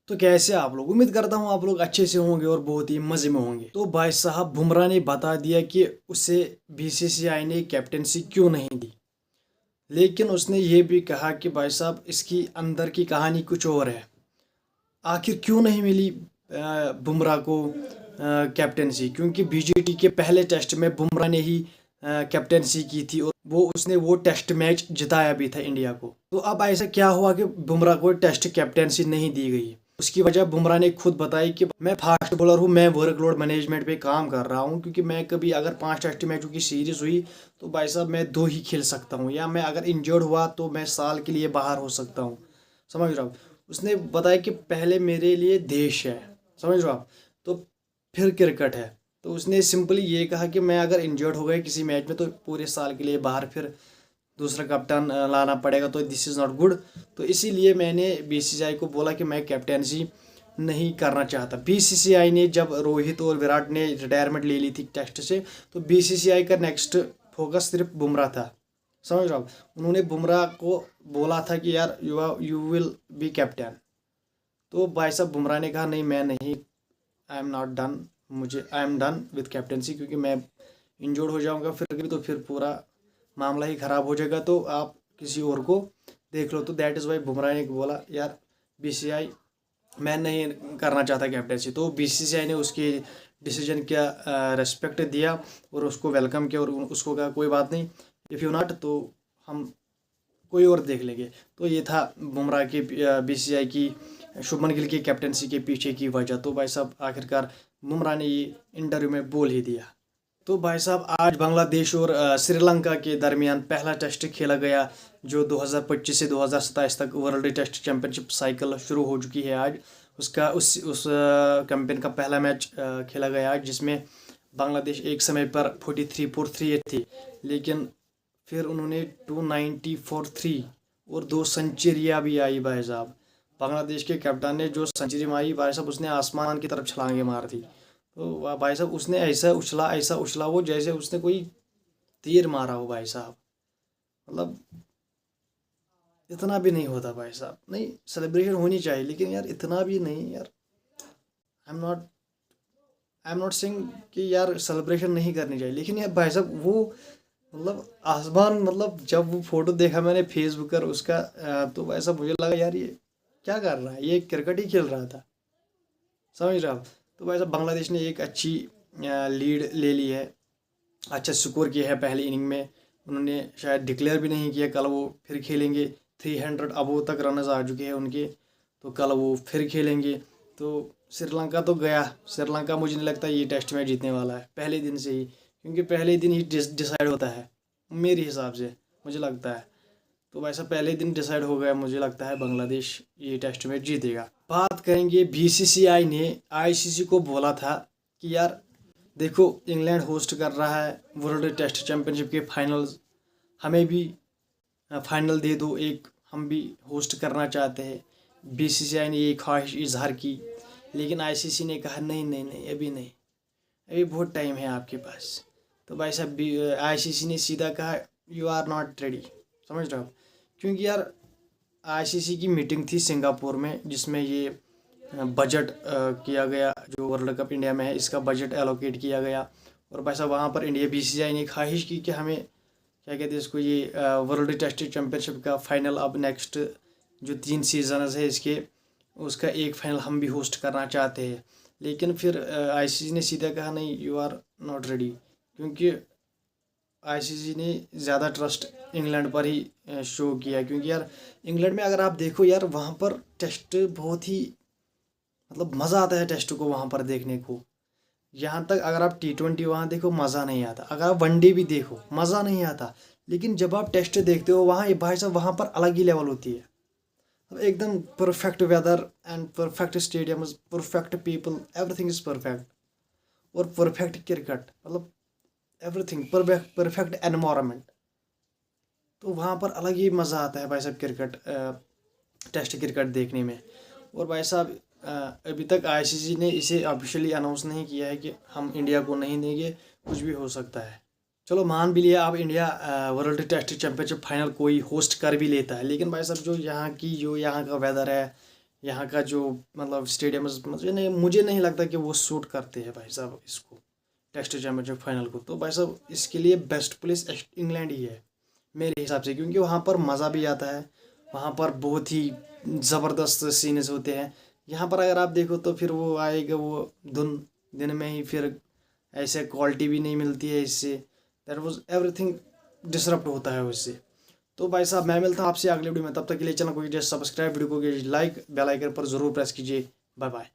तो कैसे आप लोग, उम्मीद करता हूँ आप लोग अच्छे से होंगे और बहुत ही मज़े में होंगे। तो भाई साहब बुमराह ने बता दिया कि उसे बीसीसीआई ने कैप्टेंसी क्यों नहीं दी, लेकिन उसने ये भी कहा कि भाई साहब इसकी अंदर की कहानी कुछ और है। आखिर क्यों नहीं मिली बुमराह को कैप्टेंसी? क्योंकि बीजीटी के पहले टेस्ट में बुमराह ने ही कैप्टेंसी की थी और उसने वो टेस्ट मैच जिताया भी था इंडिया को। तो अब ऐसा क्या हुआ कि बुमराह को टेस्ट कैप्टेंसी नहीं दी गई? उसकी वजह बुमराह ने खुद बताई कि मैं फास्ट बॉलर हूँ, मैं वर्कलोड मैनेजमेंट पे काम कर रहा हूँ, क्योंकि मैं कभी अगर 5 टेस्ट मैचों की सीरीज हुई तो भाई साहब मैं 2 ही खेल सकता हूँ, या मैं अगर इंजर्ड हुआ तो मैं साल के लिए बाहर हो सकता हूँ। समझ रहे हो आप? उसने बताया कि पहले मेरे लिए देश है, समझ रहे हो आप, तो फिर क्रिकेट है। तो उसने सिंपली ये कहा कि मैं अगर इंजर्ड हो गया किसी मैच में तो पूरे साल के लिए बाहर, फिर दूसरा कप्तान लाना पड़ेगा, तो दिस इज़ नॉट गुड। तो इसीलिए मैंने बीसीसीआई को बोला कि मैं कैप्टेंसी नहीं करना चाहता। बीसीसीआई ने जब रोहित और विराट ने रिटायरमेंट ले ली थी टेस्ट से, तो बीसीसीआई का नेक्स्ट फोकस सिर्फ बुमराह था। समझ रहे हो आप? उन्होंने बुमराह को बोला था कि यार यू विल बी कैप्टन। तो भाई साहब बुमराह ने कहा नहीं, मैं नहीं, आई एम नॉट डन, मुझे I am done with captaincy, क्योंकि मैं इंजर्ड हो जाऊंगा फिर कभी तो फिर पूरा मामला ही ख़राब हो जाएगा, तो आप किसी और को देख लो। तो दैट इज़ वाई बुमराह ने बोला यार बीसीसीआई मैं नहीं करना चाहता कैप्टेंसी। तो बीसीसीआई ने उसके डिसीजन का रेस्पेक्ट दिया और उसको वेलकम किया और उसको कहा कोई बात नहीं, इफ़ यू नॉट तो हम कोई और देख लेंगे। तो ये था बुमराह की बीसीसीआई की शुभमन गिल की कैप्टेंसी के पीछे की वजह। तो भाई साहब आखिरकार बुमराह ने ये इंटरव्यू में बोल ही दिया। तो भाई साहब आज बांग्लादेश और श्रीलंका के दरमियान पहला टेस्ट खेला गया, जो 2025 से 2027 तक वर्ल्ड टेस्ट चैंपियनशिप साइकिल शुरू हो चुकी है आज। उसका उस कैंपेन का पहला मैच खेला गया आज, जिसमें बांग्लादेश एक समय पर 43 फॉर 3 थी, लेकिन फिर उन्होंने 290 फॉर 3 और 2 सेंचुरियाँ भी आई भाई साहब। बांग्लादेश के कप्तान ने जो सेंचुरी मारी भाई साहब, उसने आसमान की तरफ छलांगे मार दी। तो भाई साहब उसने ऐसा उछला वो जैसे उसने कोई तीर मारा हो भाई साहब। मतलब इतना भी नहीं होता भाई साहब, नहीं सेलिब्रेशन होनी चाहिए लेकिन यार इतना भी नहीं यार। I am not I am not saying कि यार सेलिब्रेशन नहीं करनी चाहिए, लेकिन यार भाई साहब वो मतलब आसमान, मतलब जब वो फोटो देखा मैंने फेसबुक पर उसका तो भाई साहब मुझे लगा यार ये क्या कर रहा है, ये क्रिकेट ही खेल रहा था। समझ रहे हो आप? तो भाई साहब बांग्लादेश ने एक अच्छी लीड ले ली है, अच्छा स्कोर किया है पहली इनिंग में। उन्होंने शायद डिक्लेयर भी नहीं किया, कल वो फिर खेलेंगे। 300 अबव तक रनर्स आ चुके हैं उनके, तो कल वो फिर खेलेंगे। तो श्रीलंका तो गया, श्रीलंका मुझे नहीं लगता ये टेस्ट मैच जीतने वाला है पहले दिन से ही, क्योंकि पहले दिन ही डिसाइड होता है मेरे हिसाब से, मुझे लगता है। तो वैसा पहले दिन डिसाइड हो गया, मुझे लगता है बांग्लादेश ये टेस्ट मैच जीतेगा। बात करेंगे बीसीसीआई ने आईसीसी को बोला था कि यार देखो इंग्लैंड होस्ट कर रहा है वर्ल्ड टेस्ट चैंपियनशिप के फाइनल्स, हमें भी फाइनल दे दो एक, हम भी होस्ट करना चाहते हैं। बीसीसीआई ने ये ख्वाहिश इजहार की, लेकिन आईसीसी ने कहा नहीं नहीं नहीं, अभी नहीं, अभी बहुत टाइम है आपके पास। तो भाई साहब आईसीसी ने सीधा कहा यू आर नॉट रेडी। समझ रहे हो आप? क्योंकि यार आईसीसी की मीटिंग थी सिंगापुर में, जिसमें ये बजट किया गया, जो वर्ल्ड कप इंडिया में है इसका बजट एलोकेट किया गया। और भाई साहब वहाँ पर इंडिया बीसीसीआई ने ख्वाहिश की कि हमें क्या कहते हैं इसको, ये वर्ल्ड टेस्ट चैंपियनशिप का फाइनल अब नेक्स्ट जो 3 सीजन है इसके, उसका एक फाइनल हम भी होस्ट करना चाहते हैं। लेकिन फिर आईसीसी ने सीधा कहा नहीं, यू आर नॉट रेडी, क्योंकि आईसीसी ने ज़्यादा ट्रस्ट इंग्लैंड पर ही शो किया। क्योंकि यार इंग्लैंड में अगर आप देखो यार, वहाँ पर टेस्ट बहुत ही मतलब मज़ा आता है टेस्ट को वहाँ पर देखने को। यहाँ तक अगर आप T20 वहाँ देखो मज़ा नहीं आता, अगर आप वनडे भी देखो मज़ा नहीं आता, लेकिन जब आप टेस्ट देखते हो वहाँ भाई साहब वहाँ पर अलग ही लेवल होती है। एकदम perfect weather and perfect stadium, perfect people, everything is perfect, और परफेक्ट क्रिकेट, मतलब एवरीथिंग परफेक्ट एनवायरनमेंट। तो वहाँ पर अलग ही मज़ा आता है भाई साहब क्रिकेट, टेस्ट क्रिकेट देखने में। और भाई साहब अभी तक आईसीसी ने इसे ऑफिशियली अनाउंस नहीं किया है कि हम इंडिया को नहीं देंगे, कुछ भी हो सकता है। चलो मान भी लिया अब India world test championship final कोई होस्ट कर भी लेता है, लेकिन भाई साहब जो यहाँ का वेदर है, यहाँ का जो मतलब स्टेडियम, मुझे नहीं लगता कि वो सूट करते हैं भाई साहब इसको, टेस्ट चैम्पियनशिप फाइनल को। तो भाई साहब इसके लिए बेस्ट प्लेस इंग्लैंड ही है मेरे हिसाब से, क्योंकि वहाँ पर मज़ा भी आता है, वहाँ पर बहुत ही ज़बरदस्त सीन्स होते हैं। यहाँ पर अगर आप देखो तो फिर वो आएगा वो दिन में ही फिर ऐसे क्वालिटी भी नहीं मिलती है इससे, दैट वाज एवरीथिंग डिसरप्ट होता है उससे। तो भाई साहब मैं मिलता हूँ आपसे अगले वीडियो में, तब तक के लिए चैनल को कीजिए सब्सक्राइब, वीडियो को कीजिए लाइक, बेल आइकन पर जरूर प्रेस कीजिए। Bye bye.